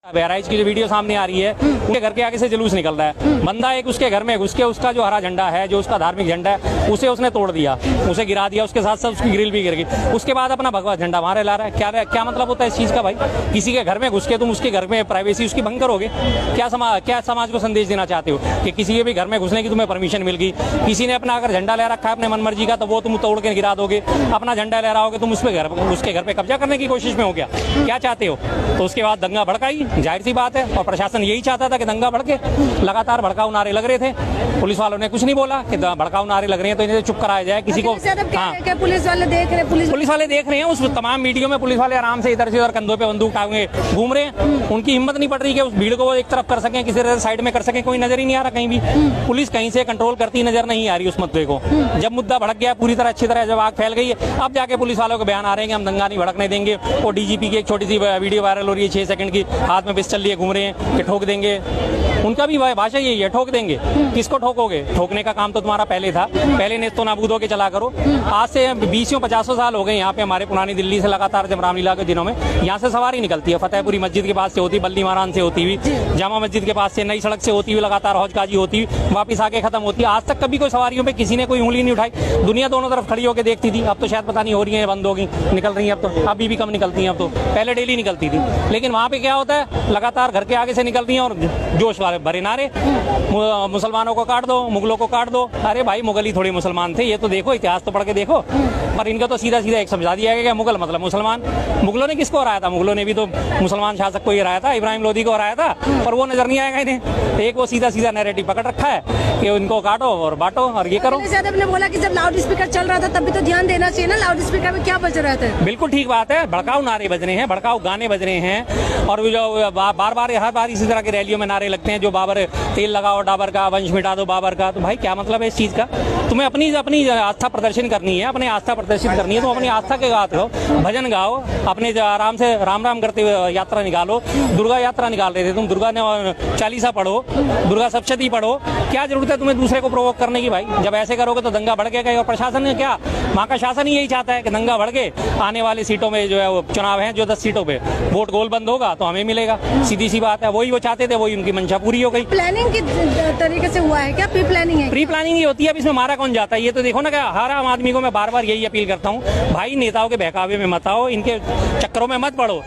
बहराइच की जो वीडियो सामने आ रही है, उनके घर के आगे से जुलूस निकल रहा है। बंदा एक उसके घर में घुस के उसका जो हरा झंडा है, जो उसका धार्मिक झंडा है, उसे उसने तोड़ दिया, उसे गिरा दिया, उसके साथ साथ उसकी ग्रिल भी गिर गई। उसके बाद अपना भगवा झंडा वहां ला रहा है। क्या मतलब होता है इस चीज का भाई? किसी के घर में घुस के तुम उसके घर में प्राइवेसी उसकी भंग करोगे? क्या समाज को संदेश देना चाहते हो कि किसी के भी घर में घुसने की तुम्हें परमिशन मिल गई? किसी ने अपना अगर झंडा ले रखा है अपने मनमर्जी का, तो वो तुम तोड़ के गिरा दोगे। अपना झंडा ले रहा होगे तुम उसके घर पे कब्जा करने की कोशिश में हो गया। क्या चाहते हो? तो उसके बाद दंगा भड़काई, जाहिर सी बात है। और प्रशासन यही चाहता था कि दंगा भड़के। लगातार भड़काऊ नारे लग रहे थे, पुलिस वालों ने कुछ नहीं बोला कि भड़काऊ नारे लग रहे हैं तो इन्हें चुप कराया जाए। किसी को पुलिस वाले देख रहे हैं, उस तमाम वीडियो में पुलिस वाले आराम से इधर से उधर कंधों पे बंदूक टांगे घूम रहे हैं। उनकी हिम्मत नहीं पड़ रही कि उस भीड़ को वो एक तरफ कर सकें, किसी तरह साइड में कर सकें। कोई नजर ही नहीं आ रहा कहीं भी। पुलिस कहीं से कंट्रोल करती नजर नहीं आ रही उस मुद्दे को। जब मुद्दा भड़क गया पूरी तरह, अच्छी तरह जब आग फैल गई है, अब जाके पुलिस वालों के बयान आ रहे हैं कि हम दंगा नहीं भड़कने देंगे। और डीजीपी की एक छोटी सी वीडियो वायरल हो रही है 6 सेकंड की, हाथ में पिस्टल लिए घूम रहे हैं कि ठोक देंगे। उनका भी भाषा यही है, ठोक देंगे। किसको ठोकोगे? ठोकने का काम तो तुम्हारा पहले था, पहले नेस्तो नाबूद होके चला करो। आज से 20-50 साल हो गए यहाँ पे हमारे पुरानी दिल्ली से लगातार जब रामलीला के दिनों में यहाँ से सवारी निकलती है, फतेहपुरी मस्जिद के पास से होती, बल्ली महारान से होती हुई, जामा मस्जिद के पास से, नई सड़क से होती हुई, लगातार हौज गाजी होती हुई वापिस आके खत्म होती है। आज तक कभी कोई सवारियों पे किसी ने कोई उंगली नहीं उठाई। दुनिया दोनों तरफ खड़ी होकर देखती थी। अब तो शायद पता नहीं हो रही है, बंद होगी, निकल रही है अब तो, अभी भी कम निकलती है। अब तो पहले डेली निकलती थी। लेकिन वहाँ पे क्या होता है, लगातार घर के आगे से निकलती है और जोश वाले भरे नारे, मुसलमानों को काट दो, मुगलों को काट दो। अरे भाई, मुगल ही थोड़े मुसलमान थे, ये तो देखो, इतिहास तो पढ़ के देखो। पर इनका तो सीधा सीधा एक समझा दिया गया, मुगल मतलब मुसलमान। मुगलों ने किसको हराया था? मुगलों ने भी तो मुसलमान शासक को ही हराया था, इब्राहिम लोदी को हराया था, पर वो नजर नहीं आएगा इन्हें। एक वो सीधा सीधा नैरेटिव पकड़ रखा है कि उनको काटो और बांटो और ये करो। ने बोला कि जब लाउड स्पीकर चल रहा था तब भी तो ध्यान देना चाहिए ना, लाउड स्पीकर में क्या बज रहा था? बिल्कुल ठीक बात है, भड़काऊ नारे बज रहे हैं, भड़काऊ गाने बज रहे हैं। और जो बार बार हर बार इसी तरह की रैलियों में नारे लगते हैं, जो बाबर तेल लगाओ डाबर का, वंश मिटा दो बाबर का। तो भाई क्या मतलब है इस चीज का? तुम्हें अपनी आस्था प्रदर्शन करनी है, अपनी आस्था प्रदर्शित करनी है तो अपनी आस्था के गात गाओ, भजन गाओ, अपने आराम से राम राम करते हुए यात्रा निकालो। दुर्गा यात्रा निकाल रहे थे तुम, दुर्गा ने चालीसा पढ़ो, दुर्गा सप्तशती पढ़ो। क्या जरूरत है तुम्हें दूसरे को प्रोवोक करने की भाई? जब ऐसे करोगे तो दंगा भड़केगा। और प्रशासन ने क्या, वहाँ का शासन ही यही चाहता है कि दंगा भड़के, आने वाली सीटों में जो है वो चुनाव है, जो 10 सीटों पे वोट गोल बंद होगा तो हमें मिलेगा। सीधी सी बात है, वही वो चाहते थे, वही उनकी मंशा पूरी हो गई। प्लानिंग की तरीके से हुआ है क्या? प्री प्लानिंग है? प्री प्लानिंग ही होती है। अब इसमें मारा कौन जाता है? ये तो देखो ना, क्या हर आम आदमी को मैं बार बार यही अपील करता हूँ, भाई नेताओं के बहकावे में मत आओ, इनके चक्करों में मत पड़ो।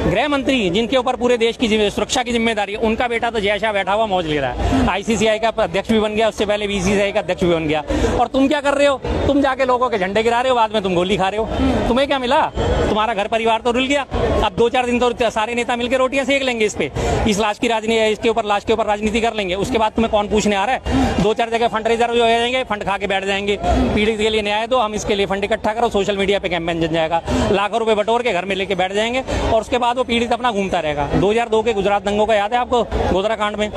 गृह मंत्री जिनके ऊपर पूरे देश की सुरक्षा की जिम्मेदारी है, उनका बेटा तो जयशाह बैठा हुआ मौज ले रहा है, आईसीसीआई का अध्यक्ष भी बन गया, उससे पहले बीसीसीआई का अध्यक्ष भी बन गया। और तुम क्या कर रहे हो? तुम जाके लोगों के झंडे गिरा रहे हो, बाद में तुम गोली खा रहे हो। तुम्हें क्या मिला? तुम्हारा घर परिवार तो रुल गया। अब 2-4 दिन तो सारे नेता मिलकर रोटियां सेक लेंगे इस पे, इस लाश की राजनीति, इसके ऊपर लाश के ऊपर राजनीति कर लेंगे। उसके बाद तुम्हें कौन पूछने आ रहा है? 2-4 जगह फंड रेजर हो जाएंगे, फंड खा के बैठ जाएंगे, पीड़ित के लिए न्याय दो, हम इसके लिए फंड इकट्ठा करो, सोशल मीडिया पे कैंपेन जम जाएगा, लाखों रुपए बटोर के घर में लेके बैठ जाएंगे। और उसके बाद वो पीड़ित अपना घूमता रहेगा। 2002 के गुजरात दंगों का याद है आपको? गोधरा कांड में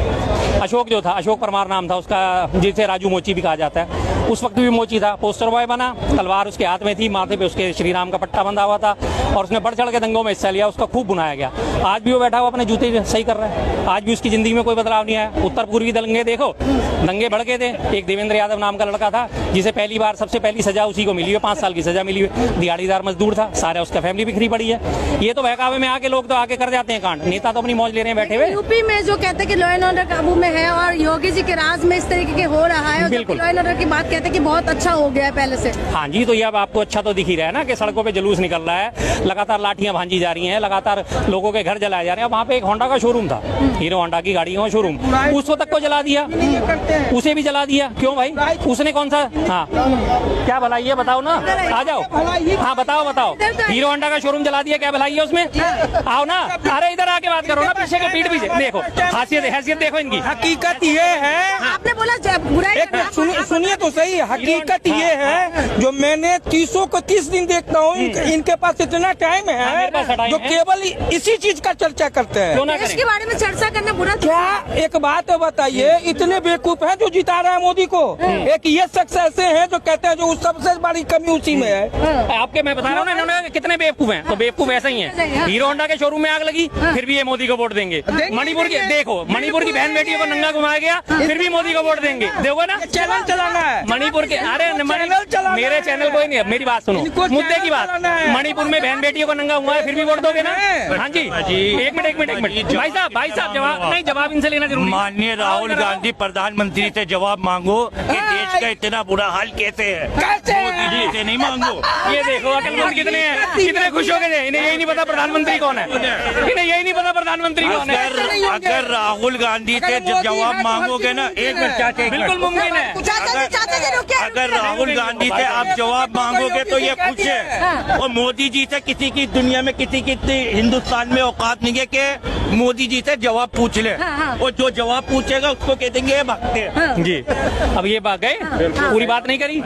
अशोक जो था, अशोक परमार नाम था उसका, जिसे राजू मोची भी कहा जाता है, उस वक्त भी मोची था, पोस्टर बॉय बना, तलवार उसके हाथ में थी, माथे पे उसके श्री राम का पट्टा बंधा हुआ था और उसने बढ़ चढ़ के दंगों में हिस्सा लिया, उसका खूब बुनाया गया। आज भी वो बैठा हुआ अपने जूते सही कर रहा है, आज भी उसकी जिंदगी में कोई बदलाव नहीं आया। उत्तर पूर्वी दंगे देखो, दंगे भड़के थे। एक देवेंद्र यादव नाम का लड़का था जिसे पहली बार सबसे पहली सजा उसी को मिली है, 5 साल की सजा मिली है, दिहाड़ीदार मजदूर था, सारा उसका फैमिली बिखरी पड़ी है। ये तो बहकावे में आके लोग तो आके कर जाते हैं कांड, नेता तो अपनी मौज ले रहे हैं बैठे हुए। यूपी में जो कहते हैं कि लॉ एंड ऑर्डर काबू में है और योगी जी के राज में इस तरीके के हो रहा है, बिल्कुल लॉ एंड ऑर्डर की बात कहते हैं कि बहुत अच्छा हो गया है पहले से। हाँ जी, तो ये अब आपको अच्छा तो दिख ही रहा है ना कि सड़कों पे जुलूस निकल रहा है, लगातार लाठियां भांजी जा रही हैं, लगातार लोगों के घर जलाए जा रहे हैं। वहाँ पे एक होंडा का शोरूम था, हीरो होंडा की गाड़ियों का शोरूम, उसको तक को जला दिया, उसे भी जला दिया। क्यों भाई? उसने कौन सा, हाँ क्या भलाई है बताओ ना, आ जाओ, हाँ बताओ, हीरो होंडा का शोरूम जला दिया, क्या भलाई है उसमें? आओ ना, अरे इधर आके बात करो ना, पीछे के पीठ पीछे देखो, हैसियत देखो इनकी। हकीकत ये है, आपने बोला सुनिए तो सही, हकीकत ये है जो मैंने 30 दिन देखता हूँ, इनके पास इतना टाइम है जो केवल इसी चीज का चर्चा करते हैं। देश के बारे में चर्चा करना बुरा क्या? एक बात बताइए, इतने बेवकूफ हैं जो जिता रहे हैं मोदी को। एक ये शख्स ऐसे हैं जो कहते हैं जो सबसे बड़ी कमी उसी में है। आपके मैं बता रहा हूँ ना, इन्होंने कितने बेवकूफ हैं, तो बेवकूफ ऐसा ही है। हीरो होंडा के शोरूम में आग लगी, फिर भी ये मोदी को वोट देंगे। मणिपुर की देखो, मणिपुर की बहन बेटियों को नंगा घुमाया गया, फिर भी मोदी को वोट देंगे। देखो ना, चैनल चलाना है, मणिपुर के अरे मेरे चैनल कोई नहीं है, मेरी बात सुनो, मुद्दे की बात। मणिपुर में बहन बेटियों को नंगा हुआ है, फिर भी वोट दोगे ना? हाँ जी, एक मिनट भाई साहब जवाब इनसे लेना जरूरी। माननीय राहुल गांधी प्रधानमंत्री से जवाब मांगो कि देश का इतना बुरा हाल कैसे है। मोदी जी से नहीं मांगो। ये देखो अकलमंद कितने हैं, कितने खुश हो गए। इन्हें यही नहीं पता प्रधानमंत्री कौन है, इन्हें यही नहीं पता प्रधानमंत्री कौन है। अगर राहुल गांधी से जवाब मांगोगे ना, एक मिनट चाचा, बिल्कुल मुमकिन है। अगर राहुल गांधी से आप जवाब मांगोगे तो ये खुश है। और मोदी जी से किसी की दुनिया में किसी की हिंदुस्तान में औकात नहीं है कि मोदी जी से जवाब पूछ ले। और जो जवाब पूछेगा उसको कह देंगे भगते जी। अब ये बात गए, पूरी बात नहीं करी।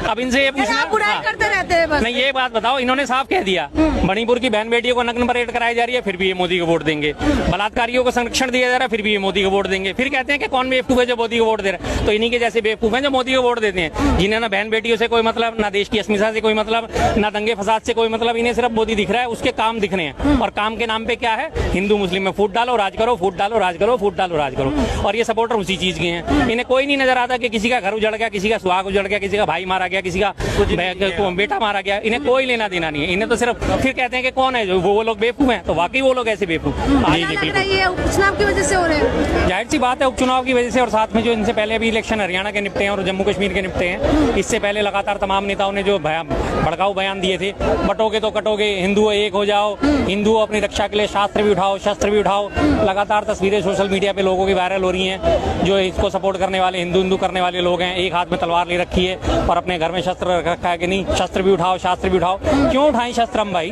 अब इनसे ये पूछना करते रहते हैं बस। नहीं, ये बात बताओ, इन्होंने साफ कह दिया मणिपुर की बहन बेटियों को नग्न परेड कराई जा रही है, फिर भी ये मोदी को वोट देंगे। बलात्कारियों को संरक्षण दिया जा रहा है, फिर भी ये मोदी को वोट देंगे। फिर कहते हैं कि कौन बेवकूफ है जो मोदी को वोट दे रहा है। तो इन्हीं के जैसे बेवकूफ हैं जो मोदी को वोट देते हैं, जिन्हें ना बहन बेटियों से कोई मतलब, ना देश की अस्मिता से कोई मतलब, ना दंगे फसाद से कोई मतलब। इन्हें सिर्फ मोदी दिख रहा है, उसके काम दिख रहे हैं। और काम के नाम पे क्या है, हिंदू मुस्लिम में फूट डालो, राज करो, फूट डालो, राज करो, फूट डालो, राज करो। और ये सपोर्टर उसी चीज के हैं। इन्हें कोई नहीं नजर आता कि किसी का घर उजड़ गया, किसी का सुहाग उजड़ गया, किसी का भाई मारा गया, किसी का बेटा मारा गया। इन्हें कोई लेना देना नहीं है। इन्हें तो सिर्फ फिर कहते हैं कि कौन है जो वो लोग बेवकूफ हैं, तो वाकई वो लोग ऐसे बेवकूफ। जी जी बिल्कुल, ये उपचुनाव की वजह से हो रहे हैं। जाहिर सी बात है उपचुनाव की वजह से, और साथ में जो इनसे पहले भी इलेक्शन हरियाणा के निपटे हैं और जम्मू कश्मीर के निपटे हैं। इससे पहले लगातार तमाम नेताओं ने जो भड़काऊ बयान दिए थे, बटोगे तो कटोगे, हिंदू एक हो जाओ, हिंदू अपनी रक्षा के लिए शास्त्र भी उठाओ, शस्त्र भी उठाओ। लगातार तस्वीरें सोशल मीडिया पे लोगों की वायरल हो रही हैं। जो इसको सपोर्ट करने वाले हिंदू करने वाले लोग हैं, एक हाथ में तलवार ले रखी है और अपने घर में शस्त्र रखा है कि नहीं, शस्त्र भी उठाओ, शास्त्र भी उठाओ। क्यों उठाएं शस्त्र हम भाई?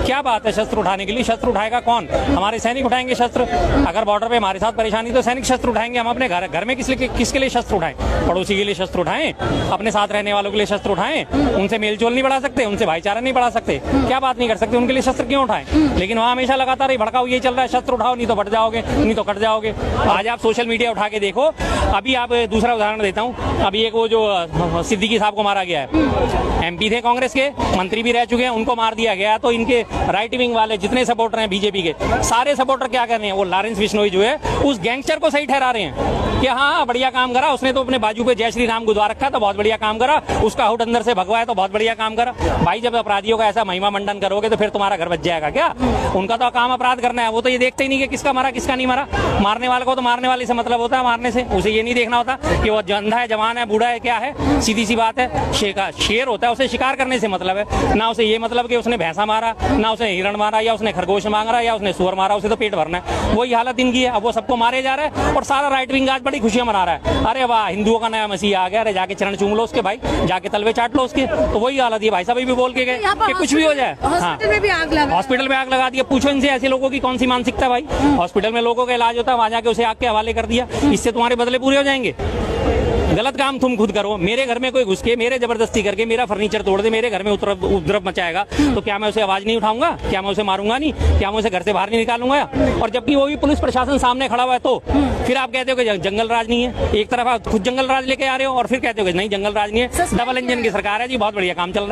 क्या बात है शस्त्र उठाने के लिए? शस्त्र उठाएगा कौन? हमारे सैनिक उठाएंगे शस्त्र। अगर बॉर्डर पे हमारे साथ परेशानी तो सैनिक शस्त्र उठाएंगे। हम अपने घर में किसके लिए शस्त्र उठाएं? पड़ोसी के लिए शस्त्र उठाएं, अपने साथ रहने वालों के लिए शस्त्र उठाएं। उनसे मेलजोल नहीं बढ़ा सकते, उनसे भाईचारा नहीं बढ़ा सकते, क्या बात नहीं कर सकते? उनके लिए शस्त्र क्यों उठाएं? लेकिन वहाँ हमेशा लगातार ही भड़काऊ यही चल रहा है, शस्त्र उठाओ नहीं तो बढ़ जाओगे, नहीं तो कट जाओगे। आज आप सोशल मीडिया उठा के देखो। अभी आप दूसरा उदाहरण देता हूँ। अभी एक वो जो सिद्दीकी साहब को मारा गया है, एमपी थे कांग्रेस के, मंत्री भी रह चुके हैं, उनको मार दिया गया। तो इनके राइट विंग वाले जितने सपोर्टर हैं बीजेपी के, सारे सपोर्टर क्या कर रहे हैं? वो लॉरेंस बिश्नोई जो है उस गैंगस्टर को सही ठहरा रहे हैं कि हाँ बढ़िया काम करा उसने, तो अपने बाजू पे जय श्री राम गुदवा रखा तो बहुत बढ़िया काम करा, उसका हुड अंदर से भगवाया तो बहुत बढ़िया काम करा। भाई जब अपराधियों का ऐसा महिमा मंडन करोगे तो फिर तुम्हारा घर बच जाएगा क्या? उनका तो काम अपराध करना है, वो तो ये देखते ही नहीं कि किसका मारा किसका नहीं मारा। मारने वाले को तो मारने वाले से मतलब होता है, मारने से। उसे ये नहीं देखना होता कि वो अंधा है, जवान है, बूढ़ा है, क्या है। सीधी सी बात है, शेर होता है, उसे शिकार करने से मतलब है ना। उसे ये मतलब कि उसने भैंसा मारा, ना उसने हिरण मारा, या उसने खरगोश मांगा, या उसने सुअर मारा, उसे तो पेट भरना है। वही हालत इनकी है। अब वो सबको मारे जा रहा है और सारा राइट विंग आज बड़ी खुशियां मना रहा है। अरे वाह हिंदुओं का नया मसीहा आ गया, अरे जाके चरण चूम लो उसके भाई, जाके तलवे चाट लो उसके। तो वही हालत है। भाई साहब भी बोल के गए कि कुछ भी हो जाए। हॉस्पिटल में भी आग लगा, हॉस्पिटल में आग लगा दिया। पूछो इनसे ऐसे लोगों की कौन सी मानसिकता भाई? हॉस्पिटल में लोगों का इलाज होता है, वहां जाके उसे आग के हवाले कर दिया। इससे तुम्हारे बदले पूरे हो जाएंगे? गलत काम तुम खुद करो। मेरे घर में कोई घुस के मेरे जबरदस्ती करके मेरा फर्नीचर तोड़ दे, मेरे घर में उपद्रव मचाएगा, तो क्या मैं उसे आवाज नहीं उठाऊंगा? क्या मैं उसे मारूंगा नहीं? क्या मैं उसे घर से बाहर नहीं निकालूंगा? और जबकि वो भी पुलिस प्रशासन सामने खड़ा हुआ है, तो फिर आप कहते हो कि जंगल राज नहीं है। एक तरफ आप खुद जंगल राज लेके आ रहे हो और फिर कहते हो कि नहीं जंगल राज नहीं है। डबल इंजन की सरकार है जी, बहुत बढ़िया काम चल रहा है।